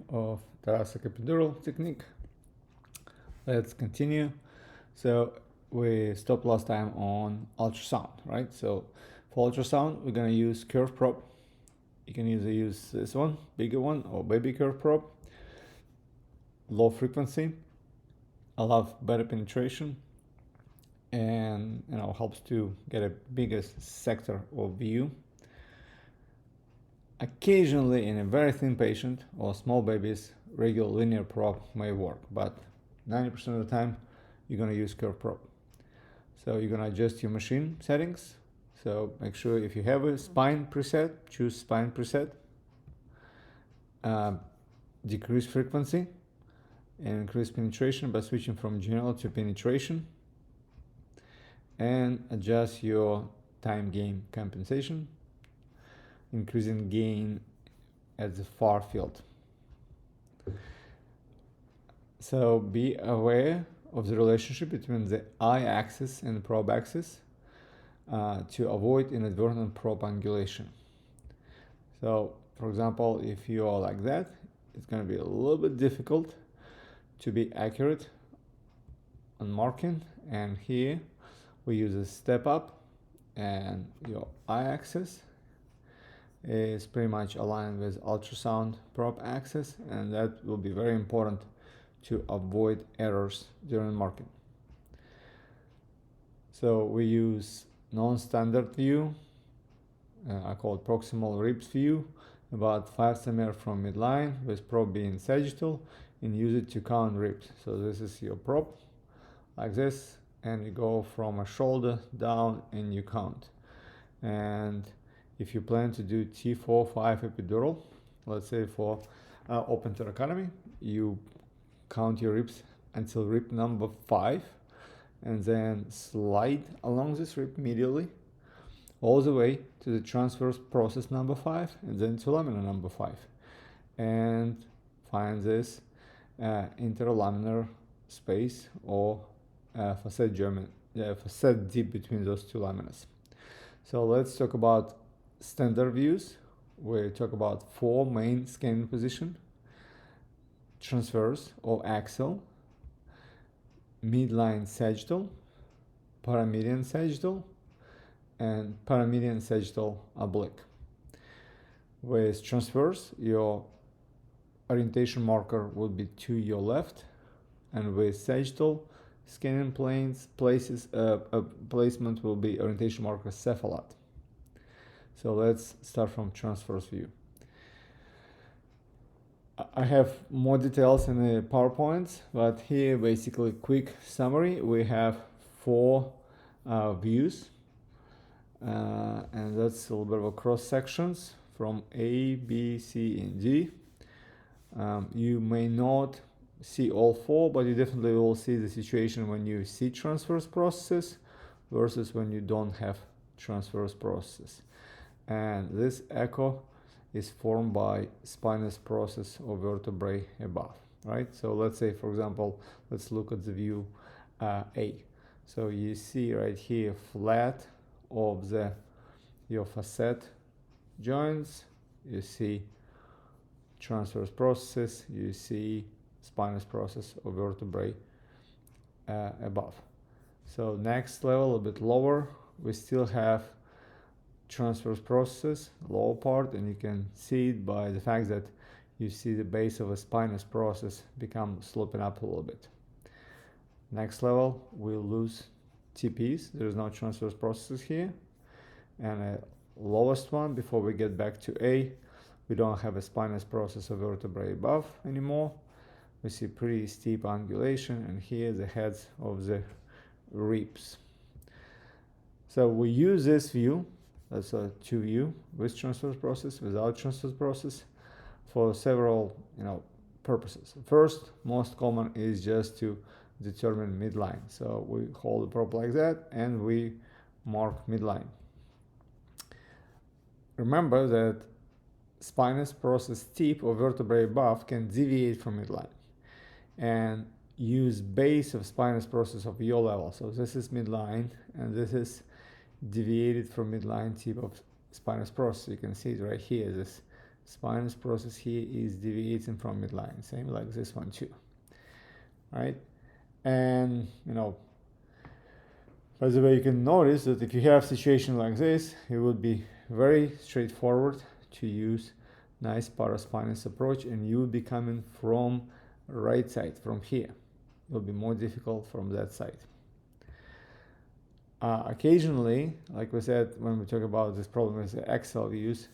of thoracic epidural technique. Let's continue. So we stopped last time on ultrasound, right? So for ultrasound, we're gonna use curve probe. You can either use this one, bigger one, or baby curve probe. Low frequency, allows better penetration, and helps to get a bigger sector of view. Occasionally, in a very thin patient or small babies, regular linear probe may work, but 90% of the time, you're going to use curve probe. So you're going to adjust your machine settings. So make sure if you have a spine preset, choose spine preset. Decrease frequency and increase penetration by switching from general to penetration. And adjust your time gain compensation, increasing gain at the far field. So be aware of the relationship between the eye axis and the probe axis to avoid inadvertent probe angulation. So, for example, if you are like that, it's going to be a little bit difficult to be accurate on marking. And here we use a step up, and your eye axis is pretty much aligned with ultrasound probe axis, and that will be very important to avoid errors during marking. So we use non-standard view, I call it proximal ribs view, about 5 cm from midline with probe being sagittal, and use it to count ribs. So this is your probe, like this, and you go from a shoulder down and you count. And if you plan to do T4-5 epidural, let's say for open thoracotomy, you count your ribs until rib number 5, and then slide along this rib medially all the way to the transverse process number 5, and then to lamina number 5, and find this interlaminar space or facet deep between those two laminas. So let's talk about standard views. We talk about 4 main scanning positions: transverse or axial, midline sagittal, paramedian sagittal, and paramedian sagittal oblique. With transverse, your orientation marker would be to your left, and with sagittal, scanning placement will be orientation marker cephalad. So let's start from transverse view. I have more details in the PowerPoint, but here basically quick summary. We have 4 views, and that's a little bit of a cross sections from A, B, C, and D. You may not see all 4, but you definitely will see the situation when you see transverse processes versus when you don't have transverse processes. And this echo is formed by spinous process of vertebrae above, right? So let's say, for example, let's look at the view A. So you see right here flat of your facet joints, you see transverse processes, you see spinous process of vertebrae above. So next level, a bit lower, we still have transverse processes, lower part, and you can see it by the fact that you see the base of a spinous process become sloping up a little bit. Next level, we'll lose TPs. There's no transverse processes here. And lowest one, before we get back to A, we don't have a spinous process of vertebrae above anymore. We see pretty steep angulation, and here the heads of the ribs. So we use this view, that's a 2 view, with transverse process, without transverse process, for several purposes. First, most common is just to determine midline. So we hold the probe like that, and we mark midline. Remember that spinous process tip or vertebrae above can deviate from midline and use base of spinous process of your level. So this is midline, and this is deviated from midline tip of spinous process. You can see it right here, this spinous process here is deviating from midline, same like this one too, right? And by the way, you can notice that if you have a situation like this, it would be very straightforward to use nice paraspinous approach, and you would be coming from right side, from here. It will be more difficult from that side. Occasionally, like we said, when we talk about this problem with the axial views,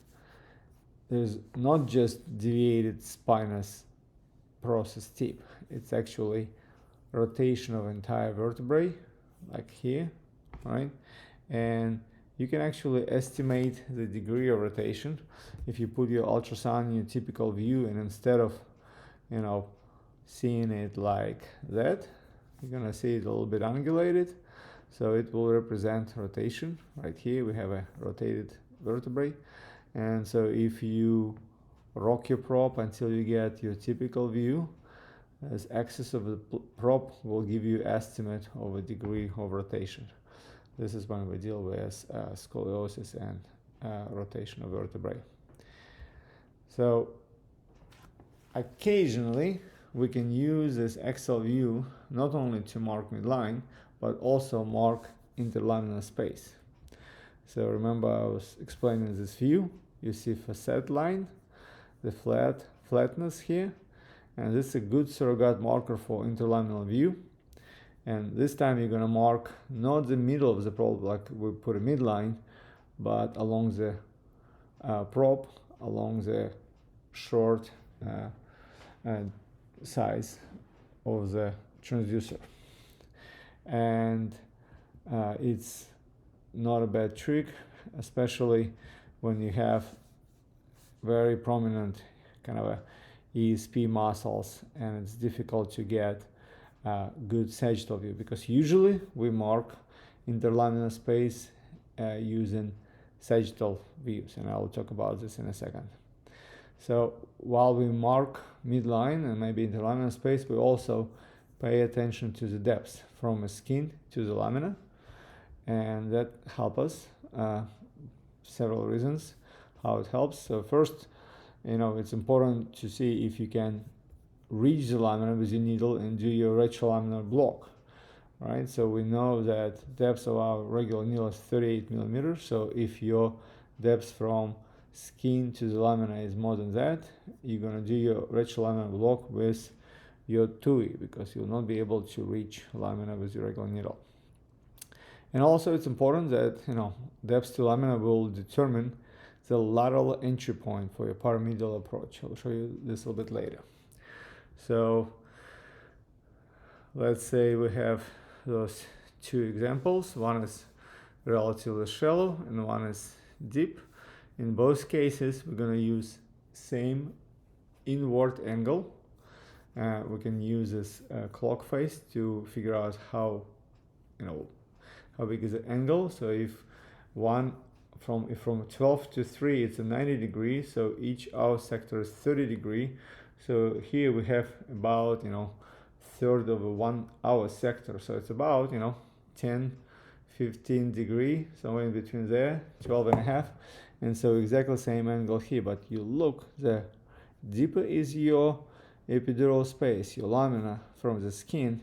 there's not just deviated spinous process tip, it's actually rotation of entire vertebrae, like here, right? And you can actually estimate the degree of rotation if you put your ultrasound in your typical view, and instead of seeing it like that, you're gonna see it a little bit angulated. So it will represent rotation. Right here we have a rotated vertebrae, and so if you rock your prop until you get your typical view, this axis of the prop will give you estimate of a degree of rotation. This is when we deal with scoliosis and rotation of vertebrae. So occasionally we can use this axial view not only to mark midline, but also mark interlaminar space. So remember, I was explaining this view. You see facet line, the flatness here, and this is a good surrogate marker for interlaminar view. And this time you're gonna mark not the middle of the prop like we put a midline, but along the prop, along the short size of the transducer. And it's not a bad trick, especially when you have very prominent kind of a ESP muscles and it's difficult to get good sagittal view, because usually we mark interlaminar space using sagittal views, and I'll talk about this in a second. So while we mark midline and maybe interlaminar space, we also pay attention to the depth from the skin to the lamina, and that helps us. Several reasons how it helps. So first, it's important to see if you can reach the lamina with your needle and do your retrolaminar block, right? So we know that depth of our regular needle is 38 millimeters. So if your depth from skin to the lamina is more than that, you're going to do your retrolaminar block with your TUI, because you'll not be able to reach lamina with your regular needle. And also it's important that depth to lamina will determine the lateral entry point for your paramedial approach. I'll show you this a little bit later. So let's say we have those two examples. One is relatively shallow and one is deep. In both cases, we're going to use same inward angle. We can use this clock face to figure out how big is the angle. So if from 12 to 3, it's a 90 degrees. So each hour sector is 30 degrees. So here we have about third of a 1 hour sector. So it's about 10, 15 degrees, somewhere in between there, 12 and a half. And so exactly the same angle here. But you look, the deeper is your epidural space, your lamina from the skin.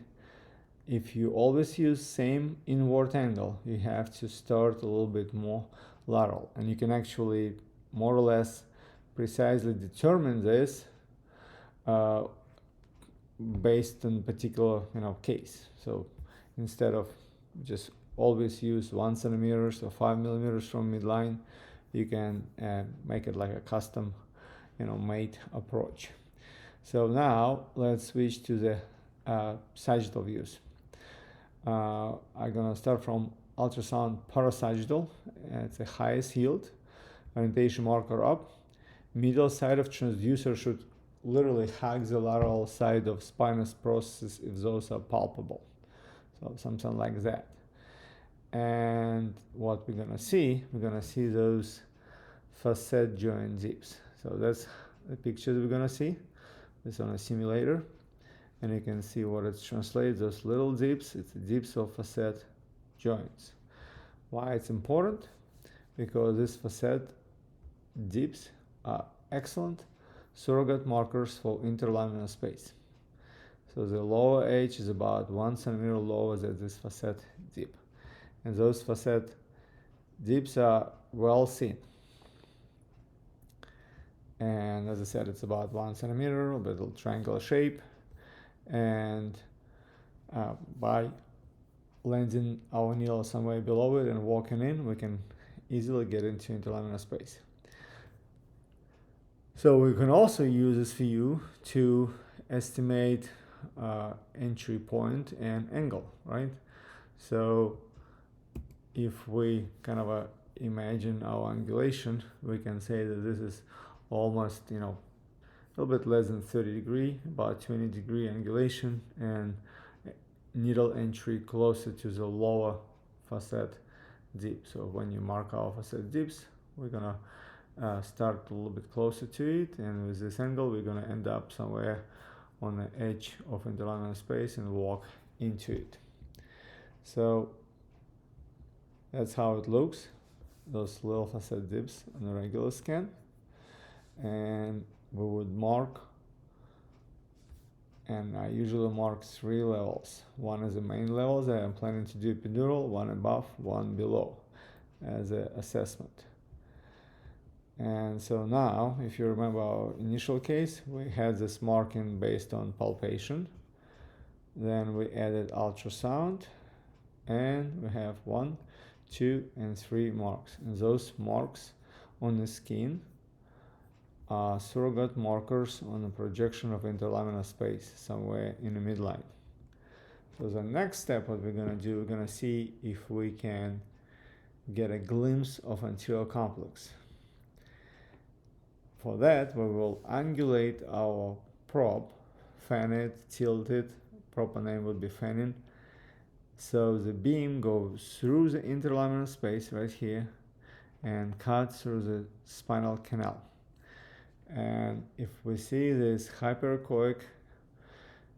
If you always use same inward angle, you have to start a little bit more lateral, and you can actually more or less precisely determine this based on particular case. So instead of just always use 1 centimeter or 5 millimeters from midline, you can make it like a custom made approach. So now let's switch to the sagittal views. I'm gonna start from ultrasound parasagittal. It's the highest yield, orientation marker up. Middle side of transducer should literally hug the lateral side of spinous processes if those are palpable. So something like that. And what we're gonna see those facet joint zips. So that's the pictures we're gonna see. This on a simulator, and you can see what it translates, those little zips. It's the zips of facet joints. Why it's important? Because these facet zips are excellent surrogate markers for interlaminar space. So the lower edge is about 1 centimeter lower than this facet dip. And those facet dips are well seen. And as I said, it's about 1 centimeter, a little triangular shape. And by landing our needle somewhere below it and walking in, we can easily get into interlaminar space. So we can also use this view to estimate entry point and angle, right? So if we kind of imagine our angulation, we can say that this is almost, a little bit less than 30 degree, about 20 degree angulation, and needle entry closer to the lower facet dip. So when you mark our facet dips, we're gonna start a little bit closer to it, and with this angle we're gonna end up somewhere on the edge of interlaminar space and walk into it. So that's how it looks, those little facet dips on a regular scan. And we would mark, and I usually mark 3 levels. One is the main level that I'm planning to do epidural, one above, one below as an assessment. And so now, if you remember our initial case, we had this marking based on palpation. Then we added ultrasound, and we have 1, 2, and 3 marks. And those marks on the skin are surrogate markers on the projection of interlaminar space somewhere in the midline. So the next step, what we're going to do, we're going to see if we can get a glimpse of anterior complex. For that, we will angulate our probe, fan it, tilt it. Proper name would be fanning. So the beam goes through the interlaminar space right here and cuts through the spinal canal. And if we see this hyperechoic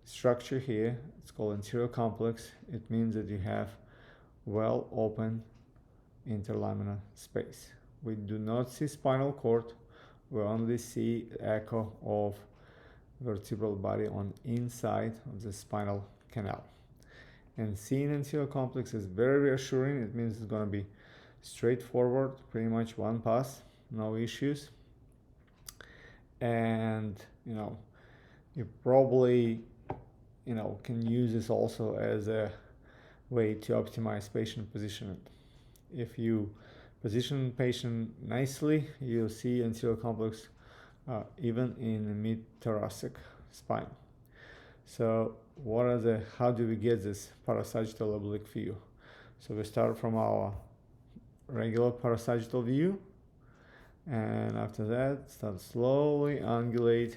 structure here, it's called anterior complex, it means that you have well open interlaminar space. We do not see spinal cord, we only see echo of vertebral body on inside of the spinal canal. And seeing anterior complex is very reassuring. It means it's going to be straightforward, pretty much one pass, no issues. And you probably can use this also as a way to optimize patient positioning. If you position patient nicely, you'll see anterior complex even in the mid-thoracic spine. So how do we get this parasagittal oblique view? So we start from our regular parasagittal view, and after that start slowly angulate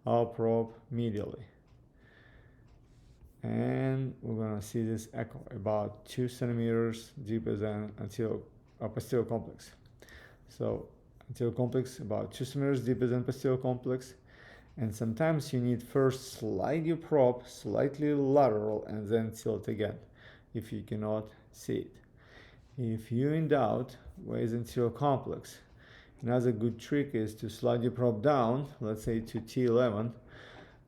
our probe medially, and we're going to see this echo about 2 centimeters deeper than posterior complex. So anterior complex about 2 centimeters deeper than posterior complex, and sometimes you need first slide your probe slightly lateral and then tilt again if you cannot see it. If you're in doubt where is anterior complex, another good trick is to slide your probe down, let's say to T11,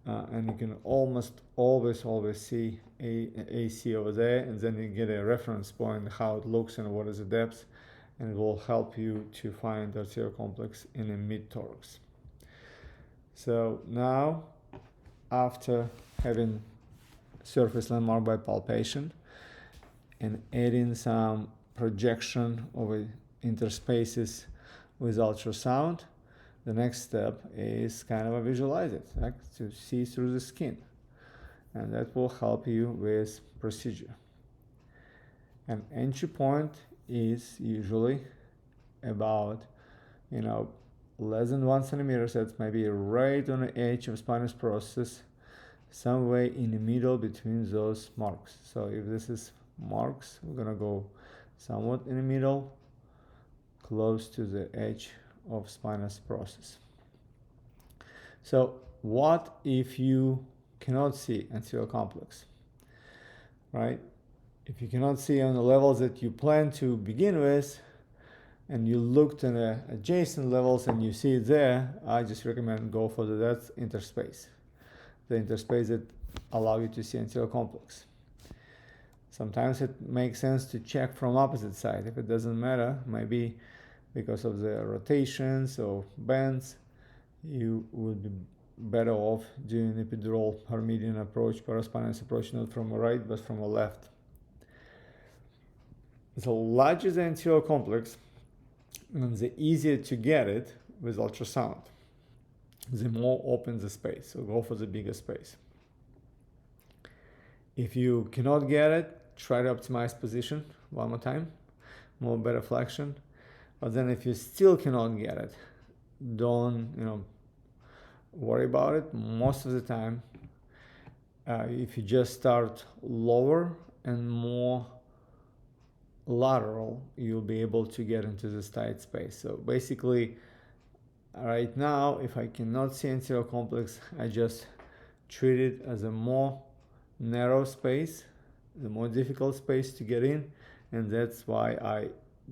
and you can almost always see AC over there, and then you get a reference point how it looks and what is the depth, and it will help you to find arterial complex in a mid-thorax. So now, after having surface landmark by palpation and adding some projection over interspaces with ultrasound, the next step is kind of visualize it, right? To see through the skin, and that will help you with procedure. An entry point is usually about less than 1 centimeter, so it's maybe right on the edge of spinous process, somewhere in the middle between those marks. So if this is marks, we're gonna go somewhat in the middle, close to the edge of spinous process. So what if you cannot see anterior complex, right? If you cannot see on the levels that you plan to begin with, and you looked at the adjacent levels and you see it there, I just recommend go for that interspace. The interspace that allow you to see anterior complex. Sometimes it makes sense to check from opposite side. If it doesn't matter, maybe because of the rotations or bends, you would be better off doing epidural paramedian approach, paraspinous approach, not from a right but from a left. The larger the anterior complex, and the easier to get it with ultrasound, the more open the space, so go for the bigger space. If you cannot get it, try to optimize position one more time, more better flexion. But then if you still cannot get it, don't worry about it. Most of the time, if you just start lower and more lateral, you'll be able to get into this tight space. So basically, right now, if I cannot see anterior complex, I just treat it as a more narrow space, the more difficult space to get in, and that's why I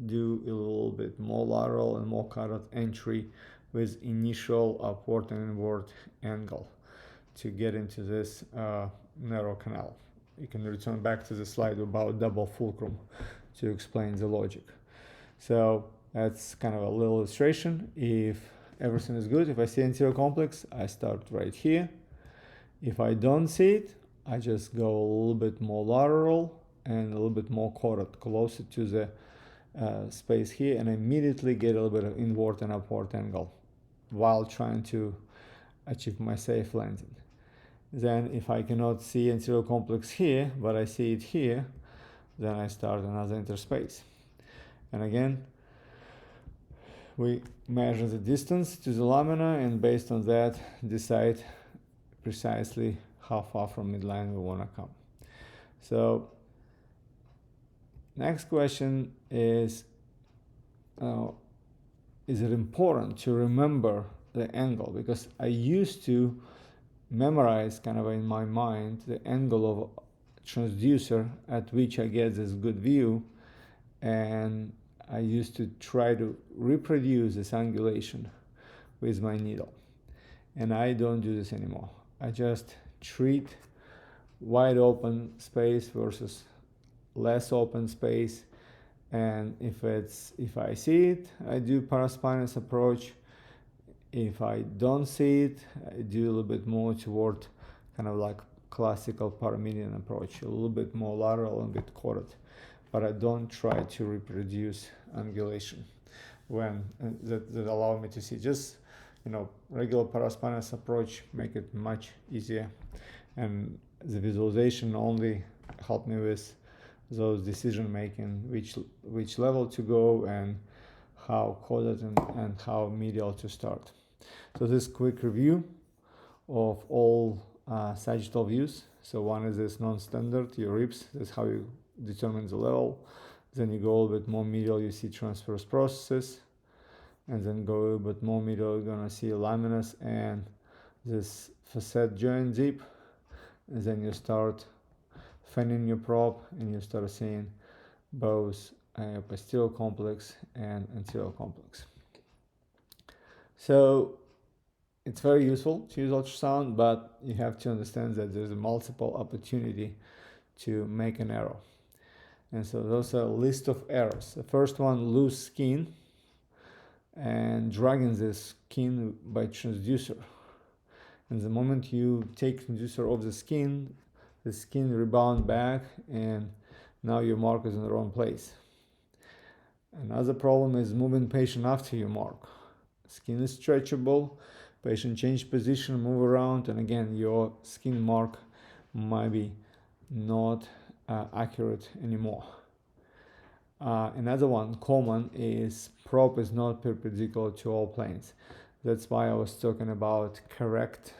do a little bit more lateral and more carotid entry with initial upward and inward angle to get into this narrow canal. You can return back to the slide about double fulcrum to explain the logic. So that's kind of a little illustration. If everything is good, if I see anterior complex, I start right here. If I don't see it, I just go a little bit more lateral and a little bit more carotid, closer to the space here, and immediately get a little bit of inward and upward angle while trying to achieve my safe landing. Then if I cannot see anterior complex here, but I see it here, then I start another interspace. And again, we measure the distance to the lamina, and based on that, decide precisely how far from midline we want to come. So next question is it important to remember the angle? Because I used to memorize kind of in my mind the angle of transducer at which I get this good view, and I used to try to reproduce this angulation with my needle, and I don't do this anymore. I just treat wide open space versus less open space, and if I see it, I do paraspinous approach. If I don't see it, I do a little bit more toward kind of like classical paramedian approach, a little bit more lateral and a bit carotid, but I don't try to reproduce angulation when that allow me to see. Just regular paraspinous approach make it much easier, and the visualization only help me with those decision making, which level to go and how coded and how medial to start. So this quick review of all sagittal views. So one is this non-standard, your ribs, that's how you determine the level. Then you go a little bit more medial, you see transverse processes, and then go a little bit more medial, you're gonna see laminas and this facet joint deep, and then you start fanning your probe and you start seeing both posterior complex and anterior complex. So it's very useful to use ultrasound, but you have to understand that there's a multiple opportunity to make an error. And so those are a list of errors. The first one, loose skin and dragging the skin by transducer. And the moment you take transducer off the skin rebound back, and now your mark is in the wrong place. Another problem is moving patient after you mark. Skin is stretchable, patient change position, move around, and again your skin mark might be not accurate anymore. Another one common is probe is not perpendicular to all planes. That's why I was talking about correct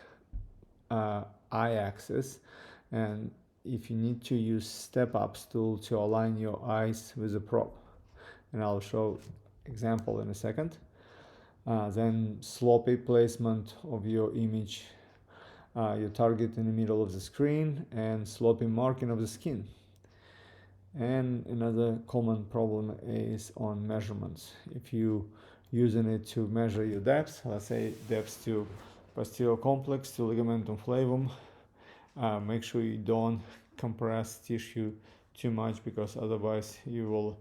eye-axis, and if you need to use step-ups tool to align your eyes with the probe, and I'll show example in a second. Then sloppy placement of your image, your target in the middle of the screen, and sloppy marking of the skin. And another common problem is on measurements. If you using it to measure your depth, let's say depth to posterior complex to ligamentum flavum, make sure you don't compress tissue too much, because otherwise you will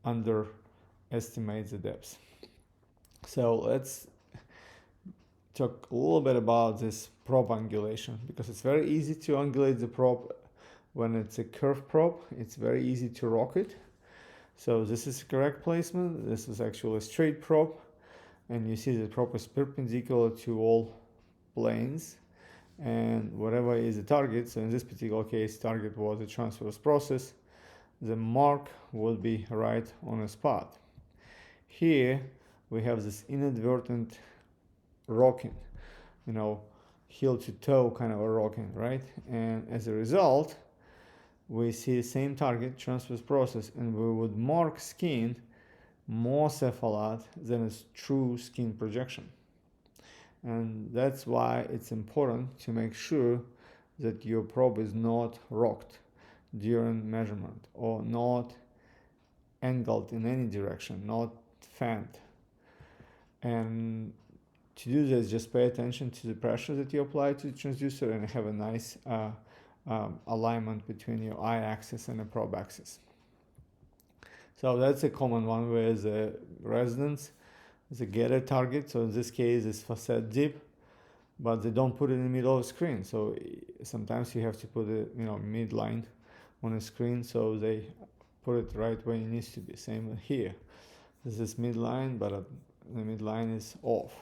underestimate the depth. So let's talk a little bit about this probe angulation, because it's very easy to angulate the probe when it's a curved probe. It's very easy to rock it. So this is correct placement. This is actually a straight probe, and you see the probe is perpendicular to all planes, and whatever is the target, so in this particular case target was the transverse process, the mark will be right on a spot. Here we have this inadvertent rocking, heel to toe kind of a rocking, right? And as a result, we see the same target, transverse process, and we would mark skin more cephalad than its true skin projection. And that's why it's important to make sure that your probe is not rocked during measurement, or not angled in any direction, not fanned. And to do this, just pay attention to the pressure that you apply to the transducer, and have a nice alignment between your eye axis and the probe axis. So that's a common one, where the residents, the getter target, so in this case is facet deep, but they don't put it in the middle of the screen. So sometimes you have to put a midline on the screen, so they put it right where it needs to be. Same here. This is midline, but the midline is off.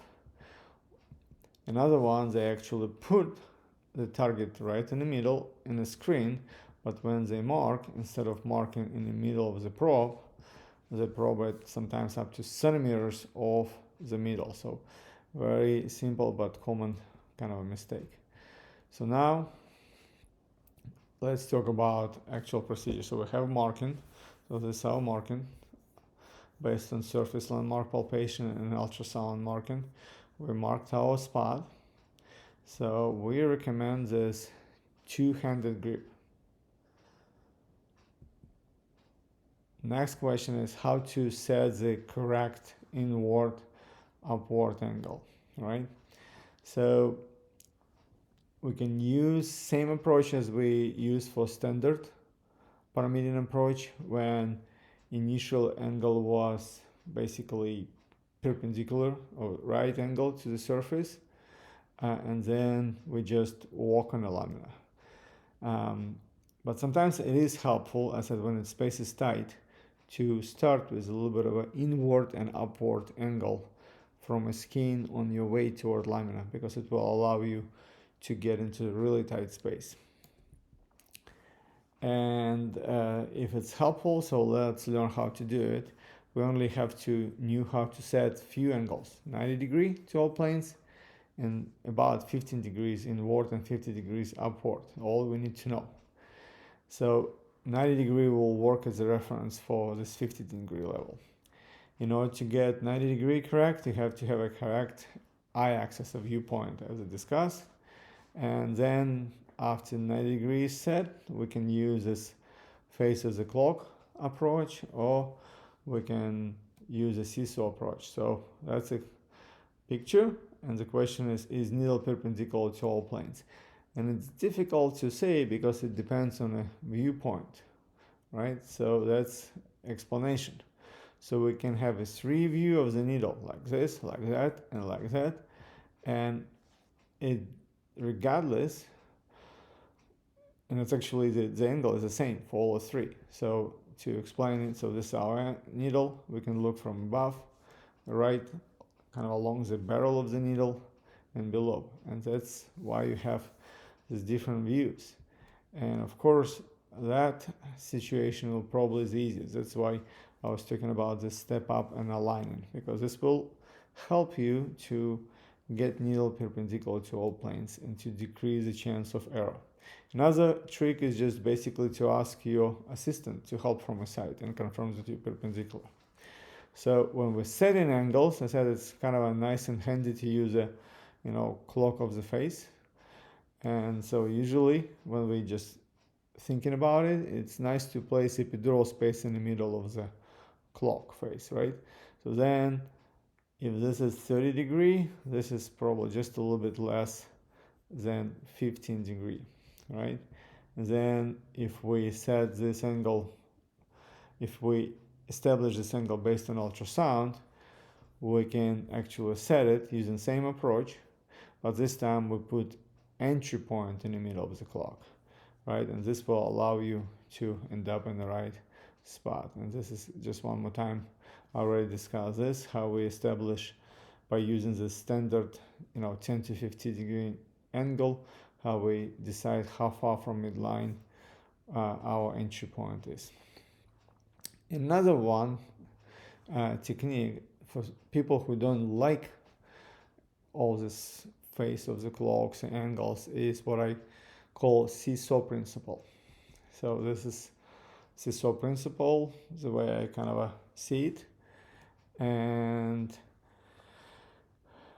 Another one, they actually put the target right in the middle in the screen, but when they mark, instead of marking in the middle of the probe, they probe it sometimes up to centimeters off the middle. So very simple but common kind of a mistake. So now let's talk about actual procedure. So we have marking. So this is our marking based on surface landmark palpation and ultrasound marking. We marked our spot. So we recommend this two-handed grip. Next question is how to set the correct inward upward angle, right? So we can use same approach as we use for standard paramedian approach, when initial angle was basically perpendicular or right angle to the surface, and then we just walk on the lamina. But sometimes it is helpful, as I said, when the space is tight, to start with a little bit of an inward and upward angle from a skin on your way toward lamina, because it will allow you to get into a really tight space. And if it's helpful, so let's learn how to do it. We only have to know how to set few angles: 90 degree to all planes, and about 15 degrees inward and 50 degrees upward. All we need to know. So 90 degree will work as a reference for this 50 degree level. In order to get 90 degree correct, you have to have a correct eye axis of viewpoint, as I discussed. And then after 90 degrees set, we can use this face as a clock approach, or we can use a seesaw approach. So that's a picture, and the question is needle perpendicular to all planes? And it's difficult to say because it depends on a viewpoint, right? So that's explanation. So we can have a 3 view of the needle, like this, like that, and like that, and it regardless, and it's actually the angle is the same for all 3. So to explain it, so this is our needle. We can look from above, right, kind of along the barrel of the needle, and below, and that's why you have these different views. And of course that situation will probably be the easiest. That's why I was talking about this step up and aligning, because this will help you to get needle perpendicular to all planes and to decrease the chance of error. Another trick is just basically to ask your assistant to help from a side and confirm that you're perpendicular. So when we're setting angles, I said it's kind of a nice and handy to use a clock of the face. And so usually when we just thinking about it, it's nice to place epidural space in the middle of the clock face, right? So then if this is 30 degree, this is probably just a little bit less than 15 degree, right? And then if we set this angle, if we establish this angle based on ultrasound, we can actually set it using the same approach, but this time we put entry point in the middle of the clock, right? And this will allow you to end up in the right spot. And this is just one more time, I already discussed this, how we establish by using the standard 10 to 50 degree angle, how we decide how far from midline our entry point is. Another one technique for people who don't like all this phase of the clocks and angles is what I call seesaw principle. So this is seesaw principle, the way I kind of see it. And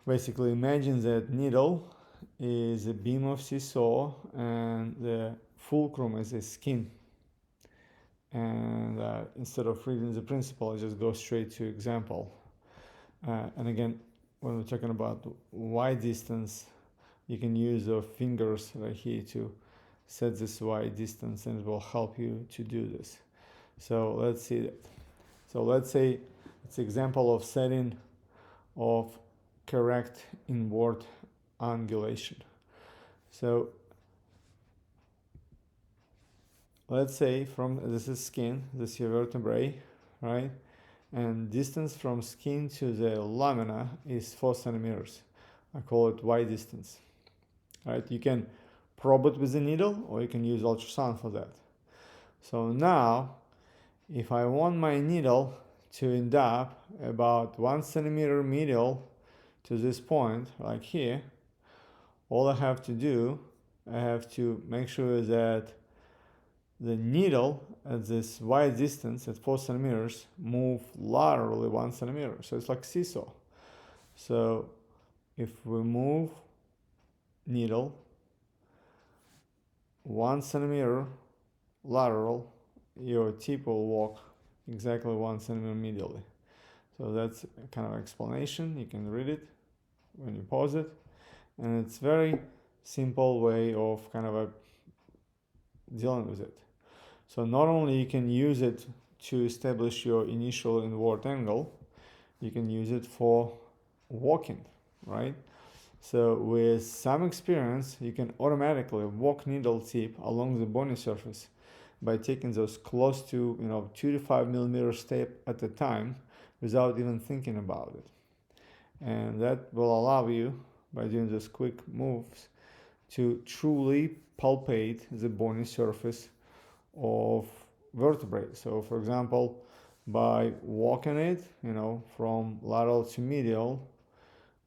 basically imagine that needle is a beam of seesaw and the fulcrum is a skin. And instead of reading the principle, I just go straight to example. And again, when we're talking about y distance, you can use your fingers right here to set this y distance, and it will help you to do this. So let's see that. So let's say it's an example of setting of correct inward angulation. So let's say this is skin, this is your vertebrae, right? And distance from skin to the lamina is 4 centimeters. I call it y distance, right? You can probe it with a needle or you can use ultrasound for that. So now, if I want my needle to end up about 1 centimeter medial to this point, like here, all I have to do, I have to make sure that the needle at this y distance at 4 centimeters move laterally 1 centimeter. So it's like seesaw. So if we move needle 1 centimeter lateral, your tip will walk exactly 1 centimeter medially. So that's kind of explanation. You can read it when you pause it. And it's very simple way of kind of dealing with it. So not only you can use it to establish your initial inward angle, you can use it for walking, right? So with some experience, you can automatically walk needle tip along the bony surface by taking those close to 2 to 5 millimeter step at a time without even thinking about it. And that will allow you, by doing those quick moves, to truly palpate the bony surface of vertebrae. So for example, by walking it, from lateral to medial,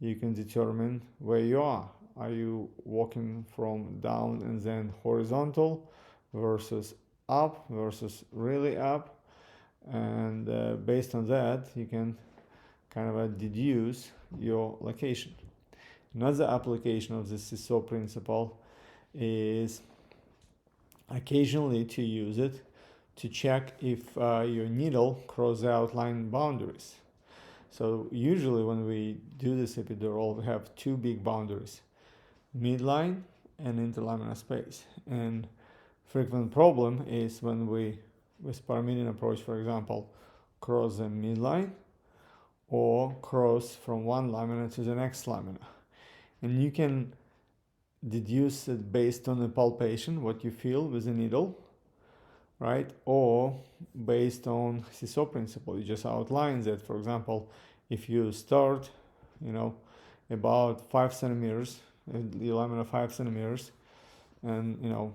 you can determine where you are. Are you walking from down and then horizontal versus up versus really up? And based on that, you can kind of deduce your location. Another application of the seesaw principle is occasionally to use it to check if your needle crosses outline boundaries. So usually when we do this epidural, we have two big boundaries, midline and interlaminar space. And frequent problem is when we, with paramedian approach, for example, cross the midline or cross from one lamina to the next lamina. And you can deduce it based on the palpation, what you feel with the needle, right? Or based on seesaw principle. You just outline that, for example, if you start, about 5 centimeters, the lamina 5 centimeters, and,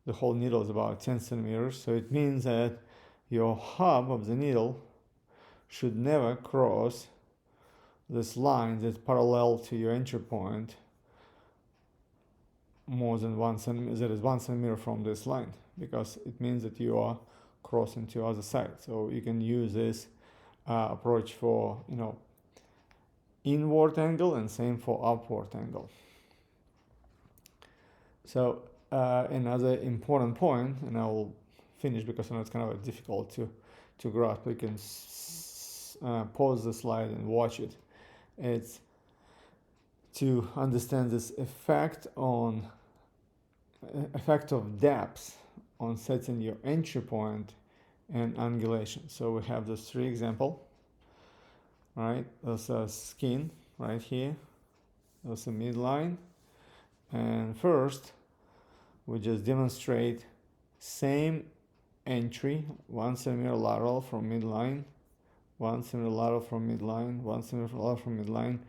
the whole needle is about 10 centimeters. So it means that your hub of the needle should never cross this line that's parallel to your entry point more than 1 centimeter, that is 1 centimeter from this line, because it means that you are crossing to other side. So you can use this approach for inward angle and same for upward angle. So another important point, and I will finish because I know it's kind of difficult to grasp. You can pause the slide and watch it. It's to understand this effect of depth on setting your entry point and angulation. So we have those three examples, right? There's a skin right here, there's a midline, and first we just demonstrate same entry, 1 centimeter lateral from midline, 1 centimeter lateral from midline, 1 centimeter lateral from midline,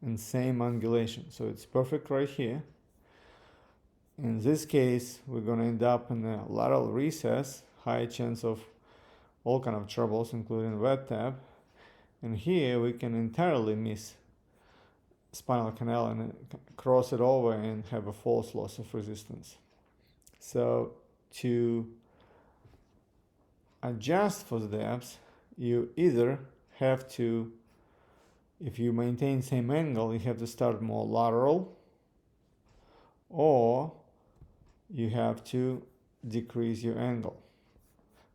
and same angulation. So it's perfect right here. In this case, we're going to end up in a lateral recess, high chance of all kind of troubles, including wet tap. And here we can entirely miss spinal canal and cross it over and have a false loss of resistance. So to adjust for the depth, you either have to, if you maintain same angle, you have to start more lateral, or you have to decrease your angle.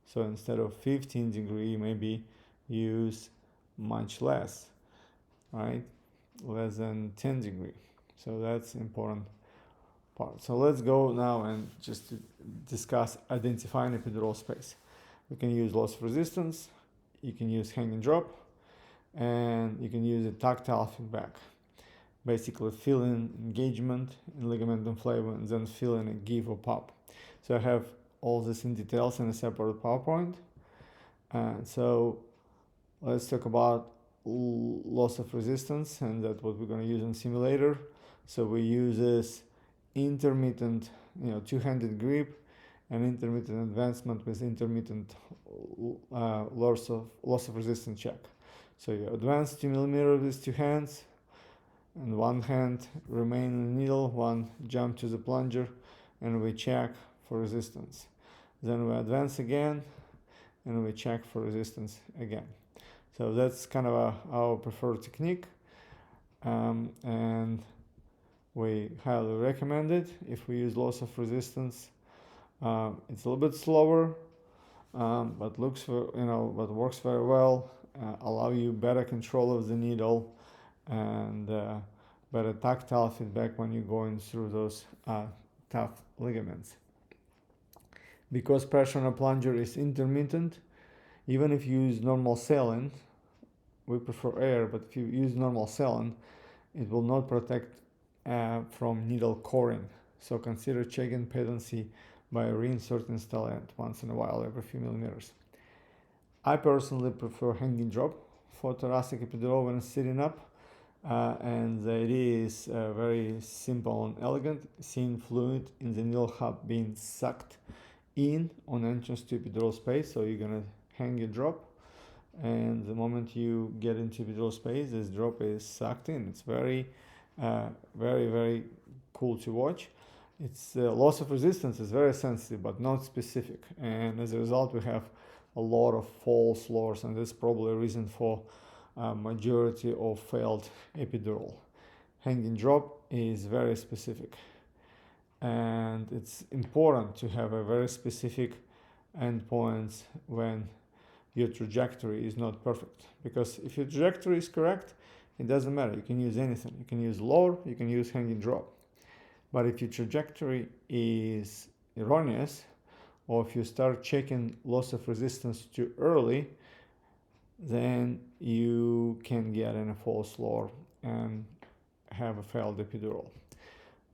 So instead of 15 degree, maybe use much less, right? Less than 10 degree. So that's important part. So let's go now and just discuss identifying epidural space. You can use loss of resistance, you can use hang and drop, and you can use a tactile feedback. Basically feeling engagement in ligamentum flavum and then feeling a give or pop. So I have all this in details in a separate PowerPoint. So let's talk about loss of resistance, and that's what we're going to use in simulator. So we use this intermittent, two-handed grip and intermittent advancement with intermittent loss of resistance check. So you advance 2 millimeters with two hands, and one hand remain in the needle, one jump to the plunger, and we check for resistance. Then we advance again, and we check for resistance again. So that's kind of our preferred technique, and we highly recommend it if we use loss of resistance. It's a little bit slower, but but works very well. Allow you better control of the needle and better tactile feedback when you're going through those tough ligaments. Because pressure on a plunger is intermittent, even if you use normal saline, we prefer air, but if you use normal saline, it will not protect from needle coring. So consider checking patency by reinserting stellate once in a while, every few millimeters. I personally prefer hanging drop for thoracic epidural when sitting up, and the idea is very simple and elegant. Seeing fluid in the needle hub being sucked in on entrance to epidural space. So you're gonna hang your drop, and the moment you get into epidural space, this drop is sucked in. It's very, very cool to watch. Its loss of resistance is very sensitive but not specific, and as a result we have a lot of false loss, and that's probably a reason for majority of failed epidural. Hanging drop is very specific, and it's important to have a very specific endpoints when your trajectory is not perfect, because if your trajectory is correct, it doesn't matter, you can use anything. You can use lower, you can use hanging drop. But if your trajectory is erroneous, or if you start checking loss of resistance too early, then you can get in a false lower and have a failed epidural.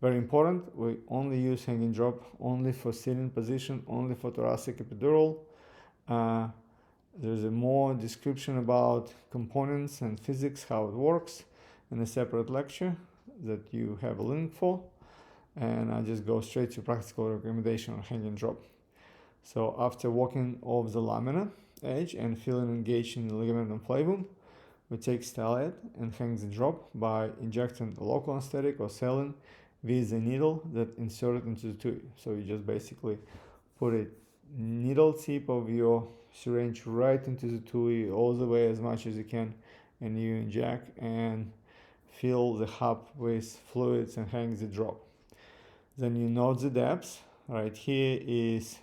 Very important, we only use hanging drop only for sitting position, only for thoracic epidural. There's a more description about components and physics, how it works, in a separate lecture that you have a link for. And I just go straight to practical recommendation on hanging drop. So after walking off the lamina edge and feeling engaged in the ligamentum flavum, we take stellate and hang the drop by injecting a local anesthetic or saline with the needle that inserted into the tube. So you just basically put a needle tip of your syringe right into the tube all the way as much as you can, and you inject and fill the hub with fluids and hang the drop. Then you note the depth. Right here is,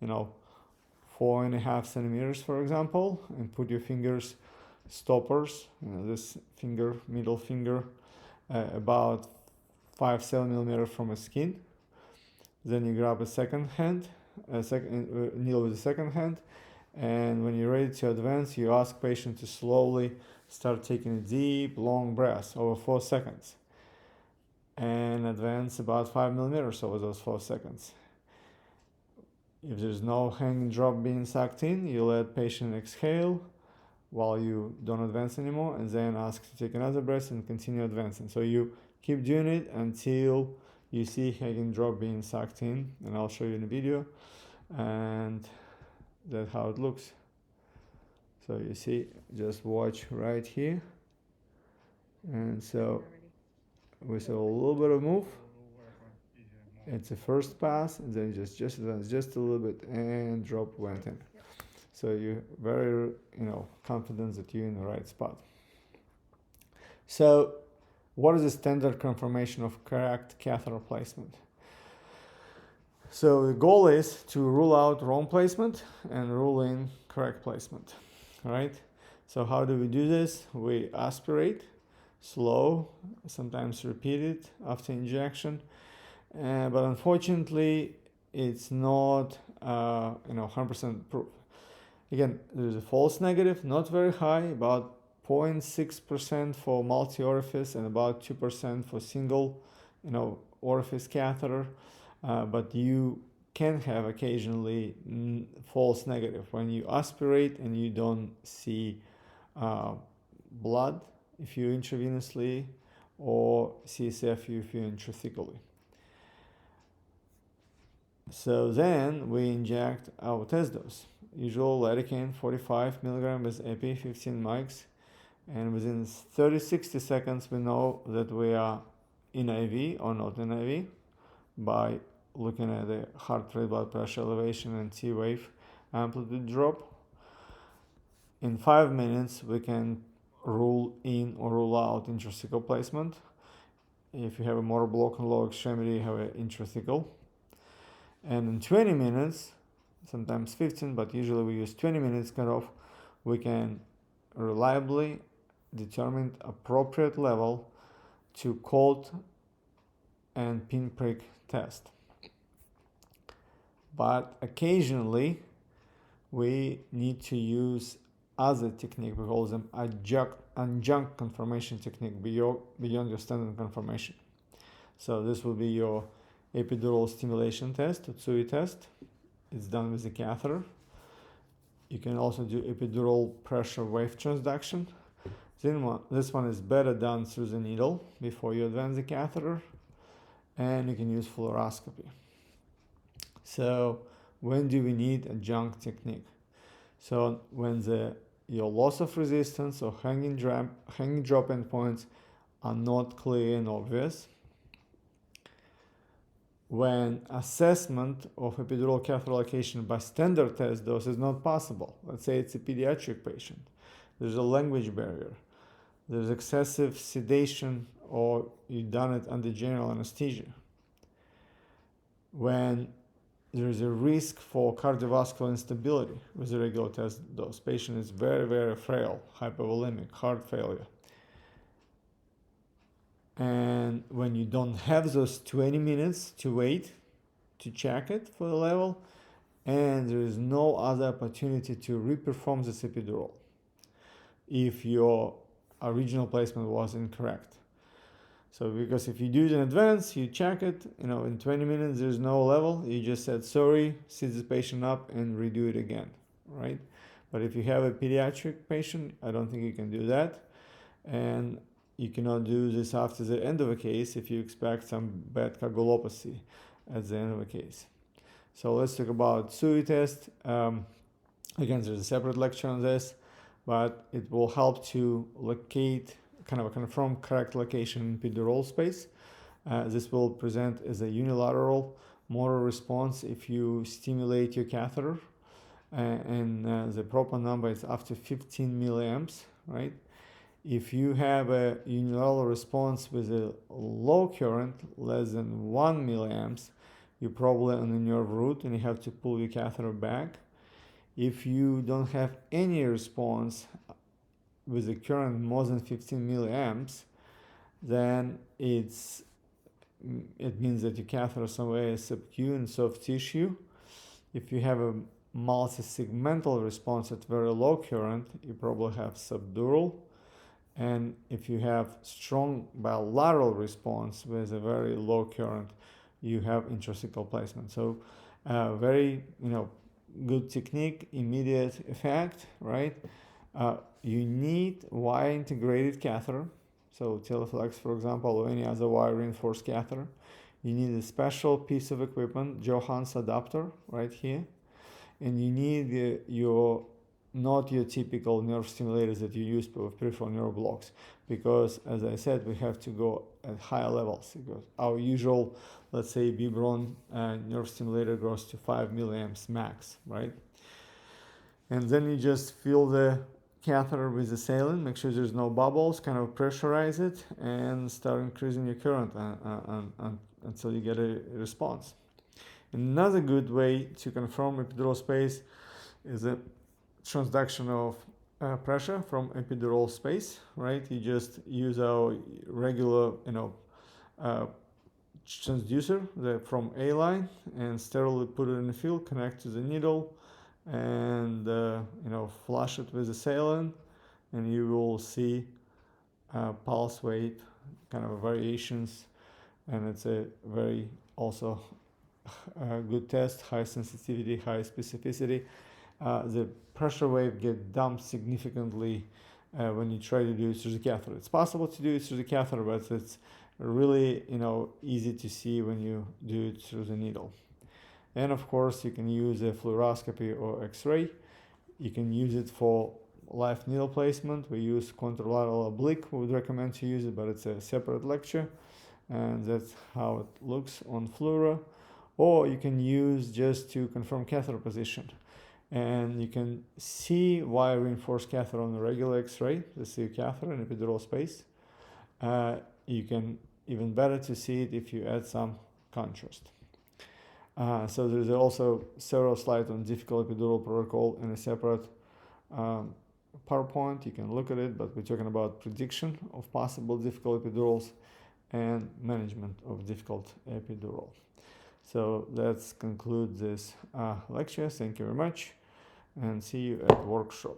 4.5 centimeters, for example, and put your fingers stoppers, this finger, middle finger, about 5-7 millimeters from the skin. Then you grab a needle with the second hand, and when you're ready to advance, you ask patient to slowly start taking deep, long breaths over 4 seconds, and advance about 5 millimeters over those 4 seconds. If there's no hanging drop being sucked in, you let patient exhale while you don't advance anymore, and then ask to take another breath and continue advancing. So you keep doing it until you see hanging drop being sucked in, and I'll show you in the video, and that's how it looks. So you see, just watch right here, and so with a little bit of move, it's a first pass, and then just advance just a little bit, and drop went in. So you're very, confident that you're in the right spot. So what is the standard confirmation of correct catheter placement? So the goal is to rule out wrong placement and rule in correct placement, right? So how do we do this? We aspirate, slow, sometimes repeat it after injection, but unfortunately, it's not 100% proof. Again, there's a false negative, not very high, about 0.6% for multi-orifice and about 2% for single, orifice catheter. But you can have occasionally false negative when you aspirate and you don't see blood if you intravenously, or CSF if you intrathecally. So then we inject our test dose. Usual lidocaine 45 milligrams with epi 15 mics, and within 30-60 seconds we know that we are in IV or not in IV by looking at the heart rate, blood pressure elevation, and T-wave amplitude drop. In 5 minutes we can rule in or rule out intrathecal placement. If you have a motor block in lower extremity, you have an intrathecal. And in 20 minutes, sometimes 15, but usually we use 20 minutes cutoff, we can reliably determine appropriate level to cold and pinprick test. But occasionally we need to use other technique. We call them adjunct confirmation technique beyond your standard confirmation. So this will be your epidural stimulation test, Tsui test. It's done with the catheter. You can also do epidural pressure wave transduction. This one is better done through the needle before you advance the catheter, and you can use fluoroscopy. So when do we need adjunct technique? So when your loss of resistance or hanging drop endpoints are not clear and obvious, when assessment of epidural catheter location by standard test dose is not possible. Let's say it's a pediatric patient. There's a language barrier. There's excessive sedation, or you've done it under general anesthesia. When there's a risk for cardiovascular instability with a regular test dose. Patient is very, very frail, hypovolemic, heart failure. And when you don't have those 20 minutes to wait to check it for the level, and there is no other opportunity to reperform this epidural if your original placement was incorrect. So because if you do it in advance, you check it, in 20 minutes there's no level, you just said sorry, sit the patient up and redo it again, right? But if you have a pediatric patient, I don't think you can do that. And you cannot do this after the end of a case if you expect some bad coagulopathy at the end of a case. So let's talk about Tsui test. Again, there's a separate lecture on this, but it will help to locate, confirm correct location in epidural space. This will present as a unilateral motor response if you stimulate your catheter, and the proper number is up to 15 milliamps, right? If you have a unilateral response with a low current, less than 1 milliamps, you're probably on the nerve root and you have to pull your catheter back. If you don't have any response with a current more than 15 milliamps, then it means that your catheter somewhere is subacute in soft tissue. If you have a multi-segmental response at very low current, you probably have subdural. And if you have strong bilateral response with a very low current, you have intracerebral placement. So very good technique, immediate effect, right? You need wire integrated catheter, so Teleflex, for example, or any other wire reinforced catheter. You need a special piece of equipment, Johans adapter, right here, and you need not your typical nerve stimulators that you use for peripheral nerve blocks, because as I said, we have to go at higher levels, because our usual, let's say, Vibron nerve stimulator goes to 5 milliamps max, right? And then you just fill the catheter with the saline, make sure there's no bubbles, kind of pressurize it, and start increasing your current until you get a response. Another good way to confirm epidural space is a transduction of pressure from epidural space, right? You just use our regular, transducer from A line and sterilely put it in the field, connect to the needle, and flush it with the saline, and you will see pulse weight kind of variations, and it's a very also good test, high sensitivity, high specificity. The pressure wave get dumped significantly when you try to do it through the catheter. It's possible to do it through the catheter, but it's really easy to see when you do it through the needle. And of course, you can use a fluoroscopy or X-ray. You can use it for live needle placement. We use contralateral oblique. We would recommend to use it, but it's a separate lecture, and that's how it looks on fluoro. Or you can use just to confirm catheter position. And you can see wire reinforced catheter on the regular X-ray. This is a catheter in epidural space. You can even better to see it if you add some contrast. So there's also several slides on difficult epidural protocol in a separate PowerPoint. You can look at it, but we're talking about prediction of possible difficult epidurals and management of difficult epidural. So let's conclude this lecture. Thank you very much, and see you at workshop.